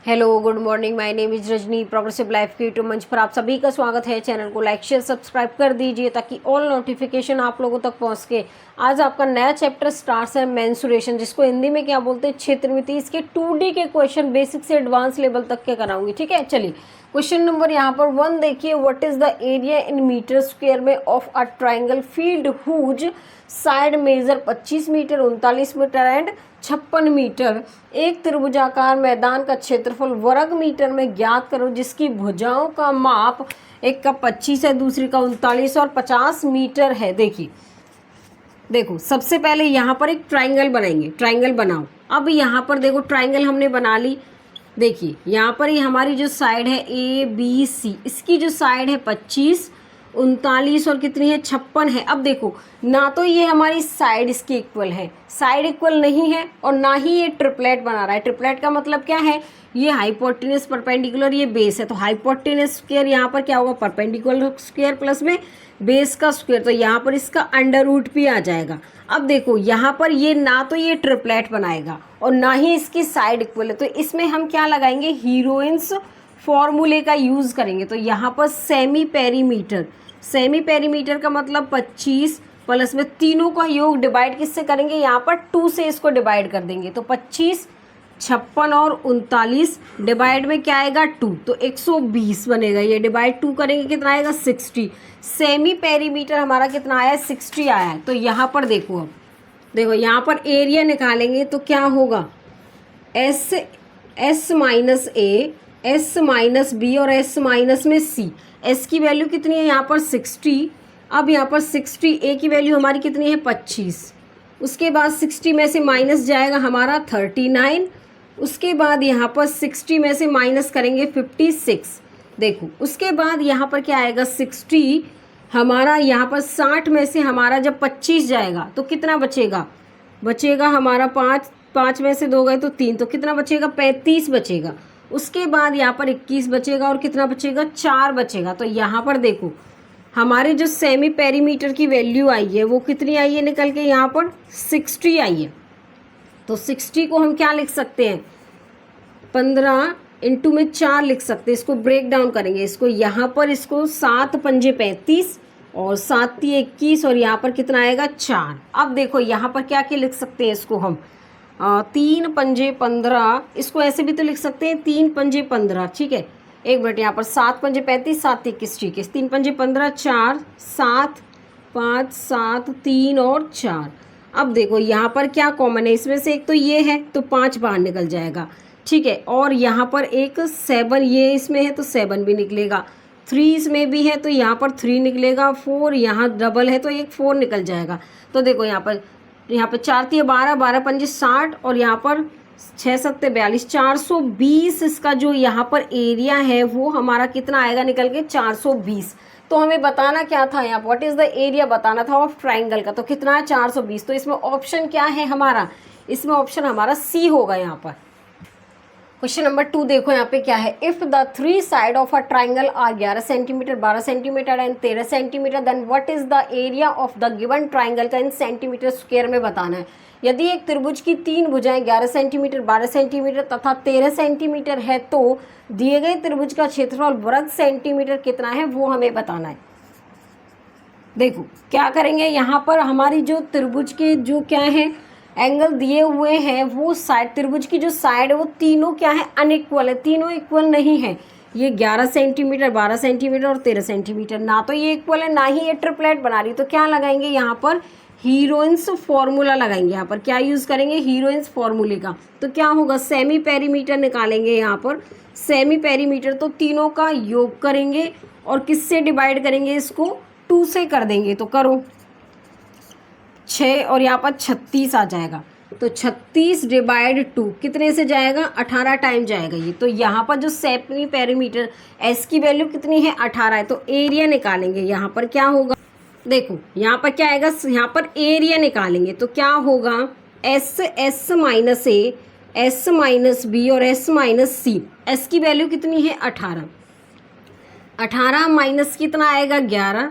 Hello good morning, my name is Rajni. Progressive life के YouTube मंच पर आप सभी का स्वागत है। चैनल को लाइक शेयर सब्सक्राइब कर दीजिए ताकि ऑल नोटिफिकेशन आप लोगों तक पहुंच के। आज आपका नया चैप्टर स्टार्ट है मेंसुरेशन, जिसको हिंदी में क्या बोलते हैं, क्षेत्रमिति। इसके 2D के क्वेश्चन बेसिक से एडवांस लेवल तक के कराऊंगी, ठीक है। चलिए क्वेश्चन नंबर यहाँ पर 1 देखिए। What is the area in metre square में of a triangle field whose side measure 25 metre, 39 metre and 56 metre. एक त्रिभुजाकार मैदान का क्षेत्रफल वर्ग मीटर में ज्ञात करो जिसकी भुजाओं का माप एक का 25 है, दूसरी का 39 और 50 मीटर है। देखो सबसे पहले यहाँ पर एक ट्राइंगल बनाएंगे। ट्राइंगल बनाओ। अब यहाँ पर देखो ट्राइंगल हमने बना ली। देखिए यहाँ पर ये हमारी जो साइड है ABC, इसकी जो साइड है 25, 39 और कितनी है 56 है। अब देखो ना तो ये हमारी साइड इसकी इक्वल है, साइड इक्वल नहीं है, और ना ही ये ट्रिपलेट बना रहा है। ट्रिपलेट का मतलब क्या है, ये हाइपोटेनस परपेंडिकुलर, ये बेस है, तो हाइपोटेनस स्क्वायर यहाँ पर क्या होगा, परपेंडिकुलर स्क्वायर प्लस में बेस का स्क्वायर, तो यहाँ पर इसका अंडर रूट भी आ जाएगा। अब देखो यहाँ पर ये ना तो ये ट्रिपलेट बनाएगा और ना ही इसकी साइड इक्वल है, तो इसमें हम क्या लगाएंगे, हीरोइंस फॉर्मूले का यूज करेंगे। तो यहाँ पर सेमी पेरीमीटर, सेमी पेरीमीटर का मतलब 25 प्लस में तीनों का योग डिवाइड किससे करेंगे, यहाँ पर 2 से इसको डिवाइड कर देंगे। तो 25, 56 और 39 डिवाइड में क्या आएगा 2, तो 120 बनेगा। ये डिवाइड 2 करेंगे कितना आएगा 60। सेमी पेरीमीटर हमारा कितना आया है 60 आया है। तो यहाँ पर देखो, अब देखो यहाँ पर एरिया निकालेंगे तो क्या होगा, एस माइनस ए, एस माइनस बी और एस माइनस में सी। एस की वैल्यू कितनी है यहाँ पर 60। अब यहाँ पर 60, ए की वैल्यू हमारी कितनी है 25। उसके बाद 60 में से माइनस जाएगा हमारा 39। उसके बाद यहाँ पर 60 में से माइनस करेंगे 56। देखो उसके बाद यहाँ पर क्या आएगा 60 हमारा, यहाँ पर 60 में से हमारा जब 25 जाएगा तो कितना बचेगा, बचेगा हमारा 5, 5 में से 2 गए तो 3, तो कितना बचेगा 35 बचेगा। उसके बाद यहाँ पर 21 बचेगा और कितना बचेगा 4 बचेगा। तो यहाँ पर देखो हमारे जो सेमी पेरीमीटर की वैल्यू आई है वो कितनी आई है निकल के, यहाँ पर 60 आई है। तो 60 को हम क्या लिख सकते हैं, 15 इंटू में 4 लिख सकते हैं। इसको ब्रेक डाउन करेंगे, इसको यहाँ पर इसको 7 पंजे 35 और 7 × 21 और यहाँ पर कितना आएगा 4। अब देखो यहाँ पर क्या क्या लिख सकते हैं, इसको हम 3 पंजे 15, इसको ऐसे भी तो लिख सकते हैं 3 पंजे 15, ठीक है। एक मिनट, यहाँ पर 7 पंजे 35, 7 × 21, ठीक है। 3 पंजे 15, 4, 7, 5, 7, 3 और 4। अब देखो यहाँ पर क्या कॉमन है, इसमें से एक तो ये है तो 5 बाहर निकल जाएगा, ठीक है। और यहाँ पर एक 7 ये इसमें है तो 7 भी निकलेगा, 3 इसमें भी है तो यहाँ पर 3 निकलेगा, 4 यहाँ डबल है तो एक 4 निकल जाएगा। तो देखो यहाँ पर 4 × 12, 12 पंजे 60 और यहाँ पर 6 × 7 = 42, 420 इसका जो यहाँ पर एरिया है वो हमारा कितना आएगा निकल के 420। तो हमें बताना क्या था यहाँ, व्हाट इज़ द एरिया बताना था ऑफ ट्राइंगल का, तो कितना है 420। तो इसमें ऑप्शन क्या है हमारा, इसमें ऑप्शन हमारा सी होगा यहाँ पर। क्वेश्चन नंबर 2 देखो यहाँ पे क्या है, if the 3 side of a triangle are 11 centimetre, 12 centimetre and 13 centimetre, then what is the area of the given triangle का इन सेंटीमीटर स्क्वायर में बताना है। यदि एक त्रिभुज की 3 भुजाएं 11 सेंटीमीटर, 12 सेंटीमीटर तथा 13 सेंटीमीटर है तो दिए गए त्रिभुज का क्षेत्रफल वर्ग सेंटीमीटर कितना है वो हमें बताना है। देखो क्या करेंगे, यहाँ पर हमारी जो त्रिभुज के जो क्या है एंगल दिए हुए हैं वो साइड, त्रिभुज की जो साइड है वो तीनों क्या है अनइक्वल है, तीनों इक्वल नहीं है। ये 11 सेंटीमीटर, 12 सेंटीमीटर और 13 सेंटीमीटर, ना तो ये इक्वल है ना ही ये ट्रिपलेट बना रही। तो क्या लगाएंगे यहाँ पर, हीरोइंस फॉर्मूला लगाएंगे। यहाँ पर क्या यूज़ करेंगे, हीरोइंस फॉर्मूले का। तो क्या होगा, सेमी पेरीमीटर निकालेंगे। यहाँ पर सेमी पेरीमीटर तो तीनों का योग करेंगे और किससे डिवाइड करेंगे, इसको 2 से कर देंगे। तो करो 6 और यहाँ पर 36 आ जाएगा। तो 36 / 2 कितने से जाएगा, 18 टाइम जाएगा ये। तो यहाँ पर जो सेमी पेरीमीटर एस की वैल्यू कितनी है 18 है। तो एरिया निकालेंगे, यहाँ पर क्या होगा, देखो यहाँ पर क्या आएगा, यहाँ पर एरिया निकालेंगे तो क्या होगा, एस माइनस ए, एस माइनस बी और एस माइनस सी। एस की वैल्यू कितनी है 18, 18 माइनस कितना आएगा 11,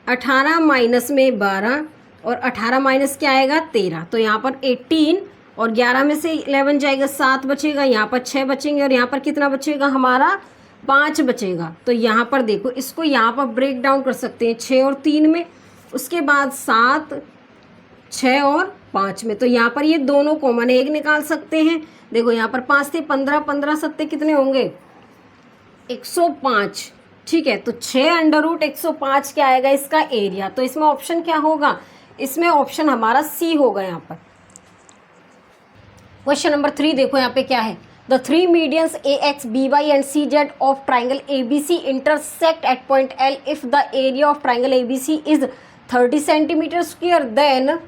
18 माइनस में 12 और 18 माइनस क्या आएगा 13। तो यहाँ पर 18 और 11 में से 11 जाएगा 7 बचेगा, यहाँ पर 6 बचेंगे और यहाँ पर कितना बचेगा हमारा 5 बचेगा। तो यहाँ पर देखो इसको यहाँ पर ब्रेक डाउन कर सकते हैं 6 और 3 में, उसके बाद 7, 6 और 5 में। तो यहाँ पर ये दोनों कॉमन है, एक निकाल सकते हैं। देखो यहाँ पर 5 थे, 15, 15 सत्ते कितने होंगे 105। ठीक है, तो 6√105 क्या आएगा इसका एरिया। तो इसमें ऑप्शन क्या होगा, इसमें ऑप्शन हमारा सी होगा यहाँ पर। क्वेश्चन नंबर 3 देखो यहाँ पे क्या है, the 3 medians AX, BY and CZ of triangle ABC intersect at point L if the area of triangle ABC is 30 centimetre square, then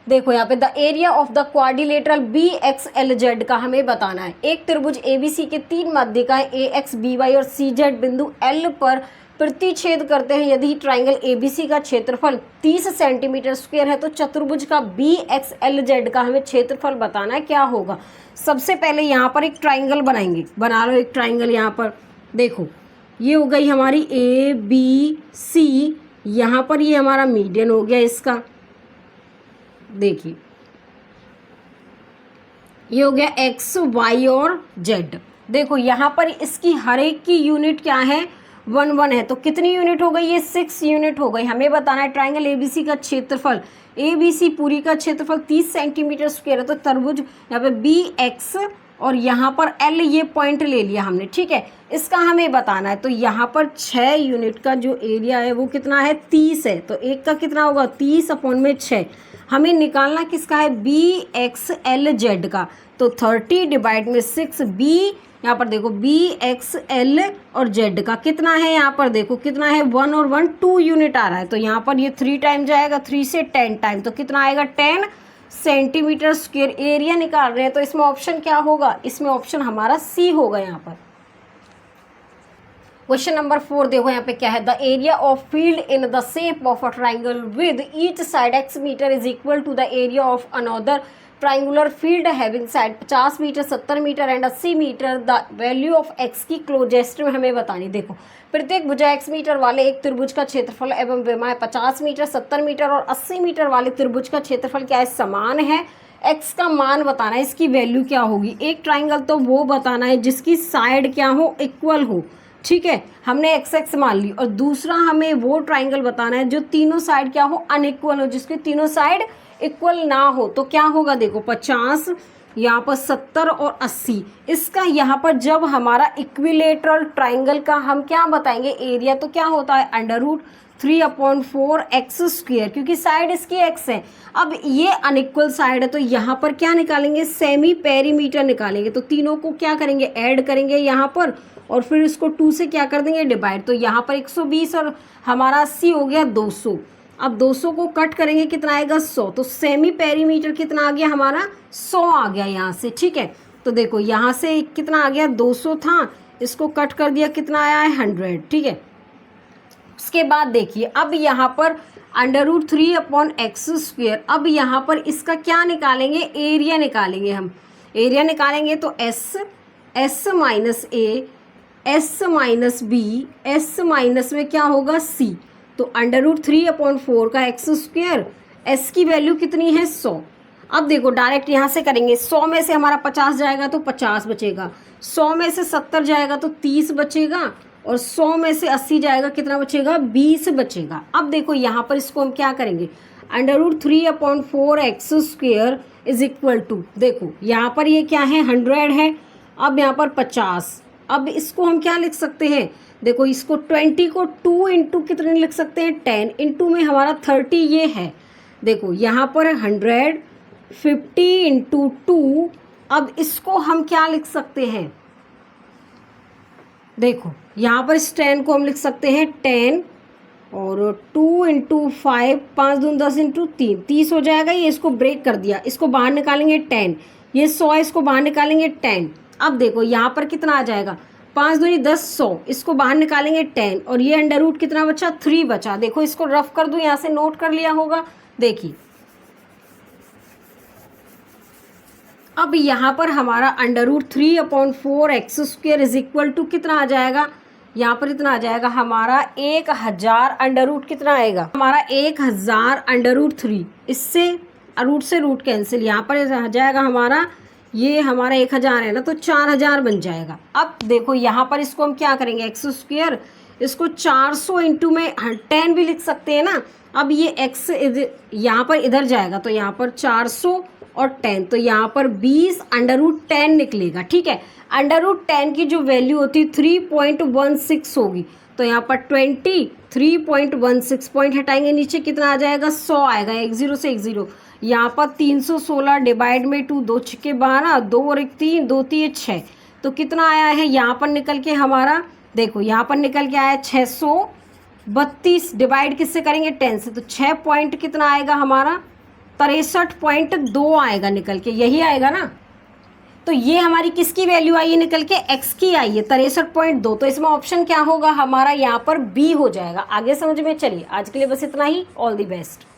देखो यहाँ पे the area of the quadrilateral BXLZ का हमें बताना है। एक त्रिभुज ABC के 3 माध्यिकाएं AX, BY और CZ बिंदु L पर प्रतिच्छेद करते हैं। यदि ट्राइंगल ABC का क्षेत्रफल 30 सेंटीमीटर स्क्वायर है तो चतुर्भुज का BXLZ का हमें क्षेत्रफल बताना है, क्या होगा। सबसे पहले यहाँ पर एक ट्राइंगल बनाएंगे, बना लो एक ट्राइंगल। यहाँ पर देखो ये हो गई हमारी ABC, यहाँ पर ये हमारा मीडियन हो गया इसका, देखिए ये हो गया X, Y और Z। देखो यहाँ पर इसकी हर एक की यूनिट क्या है 1 1 है, तो कितनी यूनिट हो गई, ये 6 यूनिट हो गई। हमें बताना है ट्राइंगल ABC का क्षेत्रफल, ABC पूरी का क्षेत्रफल 30 सेंटीमीटर स्क्वायर है। तो त्रिभुज यहाँ पे BX और यहाँ पर L ये पॉइंट ले लिया हमने, ठीक है, इसका हमें बताना है। तो यहाँ पर 6 यूनिट का जो एरिया है वो कितना है 30 है, तो एक का कितना होगा 30/6। हमें निकालना किसका है BXLZ का, तो 30/6 B, यहाँ पर देखो BXL और Z का कितना है, यहाँ पर देखो कितना है 1 और 1 2 यूनिट आ रहा है। तो यहाँ पर ये 3 टाइम जाएगा, 3 से 10 टाइम, तो कितना आएगा 10 सेंटीमीटर स्क्वायर एरिया निकाल रहे हैं। तो इसमें ऑप्शन क्या होगा, इसमें ऑप्शन हमारा सी होगा यहाँ पर। क्वेश्चन नंबर 4 देखो यहाँ पे क्या है, the area of field in the shape of a triangle with each side x metre is equal to the area of another triangular field having side 50 metre, 70 metre and 80 metre. The value of x की closest में हमें बतानी। देखो प्रत्येक भुजा x metre वाले एक त्रिभुज का क्षेत्रफल एवं विमाएं 50 मीटर, 70 मीटर और 80 मीटर वाले त्रिभुज का क्षेत्रफल क्या है, समान है। x का मान बताना है, इसकी वैल्यू क्या होगी। एक ट्राइंगल तो वो बताना है जिसकी साइड क्या हो, इक्वल हो, ठीक है, हमने x मान ली। और दूसरा हमें वो ट्राइंगल बताना है जो तीनों साइड क्या हो, अनइक्वल हो, जिसकी तीनों साइड इक्वल ना हो। तो क्या होगा देखो 50, यहाँ पर 70 और 80। इसका यहाँ पर जब हमारा इक्विलेटरल ट्राइंगल का हम क्या बताएंगे एरिया, तो क्या होता है √3/4x², क्योंकि साइड इसकी x है। अब ये अनइक्वल साइड है तो यहाँ पर क्या निकालेंगे, सेमी पेरीमीटर निकालेंगे। तो तीनों को क्या करेंगे, ऐड करेंगे यहाँ पर और फिर इसको 2 से क्या कर देंगे डिवाइड। तो यहाँ पर 120 और हमारा 80 हो गया 200। अब 200 को कट करेंगे कितना आएगा 100, तो सेमी पेरीमीटर कितना आ गया हमारा 100 आ गया यहाँ से, ठीक है। तो देखो यहाँ से कितना आ गया 200 था, इसको कट कर दिया कितना आया है 100, ठीक है। उसके बाद देखिए अब यहाँ पर √3/x²। अब यहाँ पर इसका क्या निकालेंगे, एरिया निकालेंगे हम। एरिया निकालेंगे तो S minus A, S minus B, S minus में क्या होगा C। तो √3/4 का x², S की वैल्यू कितनी है 100। अब देखो डायरेक्ट यहाँ से करेंगे, 100 में से हमारा 50 जाएगा तो 50 बचेगा, 100 में से 70 जाएगा तो 30 बचेगा और 100 में से 80 जाएगा कितना बचेगा 20 बचेगा। अब देखो यहाँ पर इसको हम क्या करेंगे, √3/4x² इज इक्वल टू, देखो यहाँ पर ये क्या है 100 है, अब यहाँ पर 50। अब इसको हम क्या लिख सकते हैं, देखो इसको 20 को 2 इंटू कितने लिख सकते हैं 10 इंटू में हमारा 30 ये है। देखो यहाँ पर 150 इंटू 2। अब इसको हम क्या लिख सकते हैं, देखो यहाँ पर इस 10 को हम लिख सकते हैं 10 और 2 इंटू 5, 5 दूनी 10 इंटू 3, 30 हो जाएगा। ये इसको ब्रेक कर दिया, इसको बाहर निकालेंगे 10, ये 100 इसको बाहर निकालेंगे 10। अब देखो यहाँ पर कितना आ जाएगा 5 दूनी 10, 100, इसको बाहर निकालेंगे 10 और ये अंडर रूट कितना बचा 3 बचा। देखो इसको रफ कर दूं, यहाँ से नोट कर लिया होगा। देखिए अब यहाँ पर हमारा √3/4x² इज इक्वल टू कितना आ जाएगा, यहाँ पर इतना आ जाएगा हमारा 1000 अंडर रूट कितना आएगा हमारा 1000 √3। इससे रूट से रूट कैंसिल, यहाँ पर आ जाएगा हमारा, ये हमारा 1000 है ना, तो 4000 बन जाएगा। अब देखो यहाँ पर इसको हम क्या करेंगे, एक्स स्क्वायर, इसको 400 इंटू में 10 भी लिख सकते हैं ना। अब ये एक्स यहाँ पर इधर जाएगा तो यहाँ पर 400 और 10, तो यहाँ पर 20 √10 निकलेगा। ठीक है, √10 की जो वैल्यू होती है 3.16 होगी, तो यहाँ पर 23.16 पॉइंट हटाएंगे नीचे, कितना आ जाएगा 100 आएगा, 10 से 10। यहाँ पर 316 डिवाइड में 2, 2 छक्के 12, 2 और 1 3, 2 3 6, तो कितना आया है यहाँ पर निकल के हमारा, देखो यहाँ पर निकल के आया 632, डिवाइड किससे करेंगे 10 से, तो 6 पॉइंट कितना आएगा हमारा 63.2 आएगा निकल के, यही आएगा ना। तो ये हमारी किसकी वैल्यू आई है निकल के, x की आई है 63.2, तो इसमें ऑप्शन क्या होगा हमारा, यहाँ पर B हो जाएगा। आगे समझ में, चलिए आज के लिए बस इतना ही, ऑल द बेस्ट।